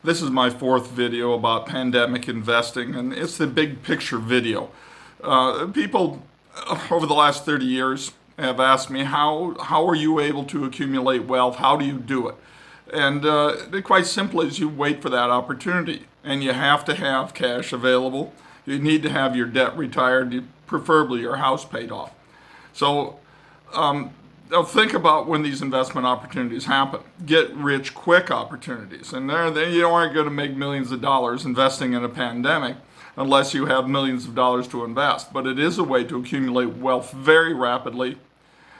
This is my fourth video about pandemic investing, and it's the big picture video. People over the last 30 years have asked me, how are you able to accumulate wealth? How do you do it? And quite simply is you wait for that opportunity, and you have to have cash available. You need to have your debt retired, preferably your house paid off. So now think about when these investment opportunities happen. Get rich quick opportunities. And you aren't going to make millions of dollars investing in a pandemic unless you have millions of dollars to invest. But it is a way to accumulate wealth very rapidly,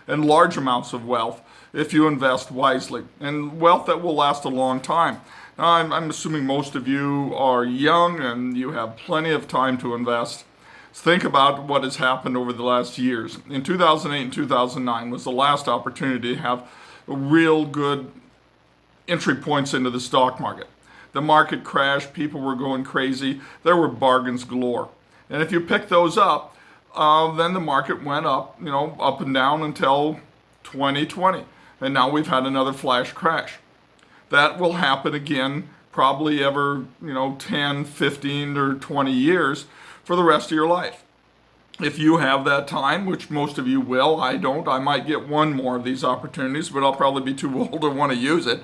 and large amounts of wealth if you invest wisely, and wealth that will last a long time. Now, I'm assuming most of you are young and you have plenty of time to invest. Think about what has happened over the last years. In 2008 and 2009 was the last opportunity to have real good entry points into the stock market. The market crashed, people were going crazy, there were bargains galore. And if you pick those up, then the market went up, up and down until 2020. And now we've had another flash crash. That will happen again probably every 10, 15, or 20 years for the rest of your life. If you have that time, which most of you will, I don't, I might get one more of these opportunities, but I'll probably be too old to want to use it.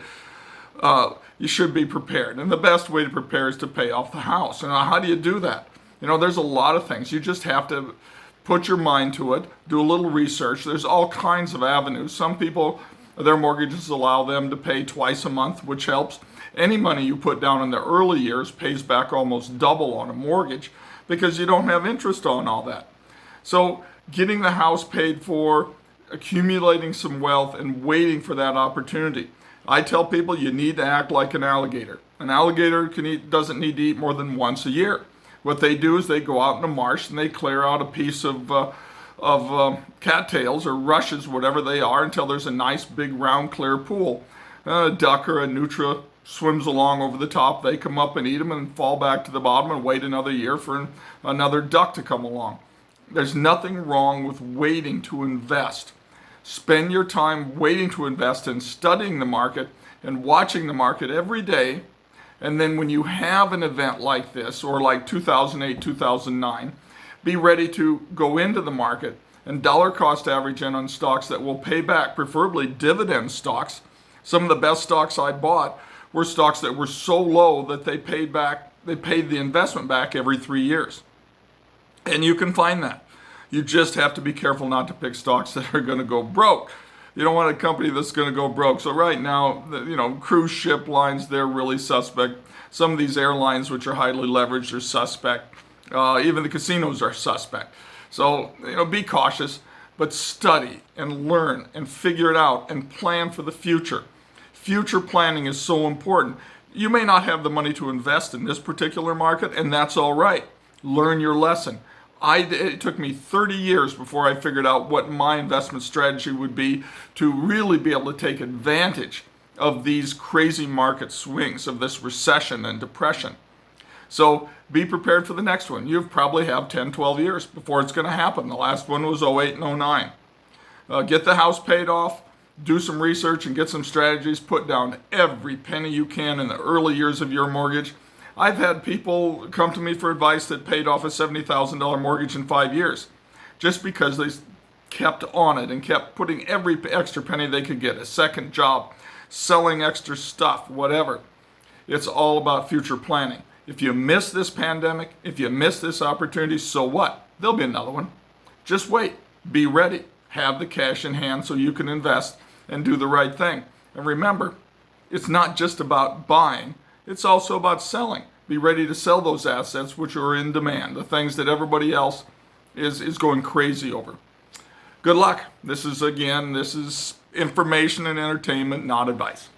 You should be prepared. And the best way to prepare is to pay off the house. And how do you do that? There's a lot of things. You just have to put your mind to it, do a little research. There's all kinds of avenues. Some people, their mortgages allow them to pay twice a month, which helps. Any money you put down in the early years pays back almost double on a mortgage because you don't have interest on all that. So getting the house paid for, accumulating some wealth, and waiting for that opportunity. I tell people you need to act like an alligator. An alligator doesn't need to eat more than once a year. What they do is they go out in the marsh and they clear out a piece of cattails or rushes, whatever they are, until there's a nice big round clear pool. A duck or a nutria swims along over the top. They come up and eat them and fall back to the bottom and wait another year for another duck to come along. There's nothing wrong with waiting to invest. Spend your time waiting to invest and studying the market and watching the market every day. And then when you have an event like this, or like 2008, 2009, be ready to go into the market and dollar cost average in on stocks that will pay back, preferably dividend stocks. Some of the best stocks I bought were stocks that were so low that they paid the investment back every 3 years. And you can find that. You just have to be careful not to pick stocks that are going to go broke. You don't want a company that's going to go broke. So right now, cruise ship lines, they're really suspect. Some of these airlines, which are highly leveraged, are suspect. Even the casinos are suspect. So, be cautious, but study and learn and figure it out and plan for the future. Future planning is so important. You may not have the money to invest in this particular market, and that's all right. Learn your lesson. It took me 30 years before I figured out what my investment strategy would be to really be able to take advantage of these crazy market swings, of this recession and depression. So be prepared for the next one. You probably have 10, 12 years before it's going to happen. The last one was 08 and 09. Get the house paid off, do some research and get some strategies, put down every penny you can in the early years of your mortgage. I've had people come to me for advice that paid off a $70,000 mortgage in 5 years just because they kept on it and kept putting every extra penny they could get, a second job, selling extra stuff, whatever. It's all about future planning. If you miss this pandemic, if you miss this opportunity, so what? There'll be another one. Just wait. Be ready. Have the cash in hand so you can invest and do the right thing. And remember, it's not just about buying. It's also about selling. Be ready to sell those assets which are in demand, the things that everybody else is going crazy over. Good luck. This is information and entertainment, not advice.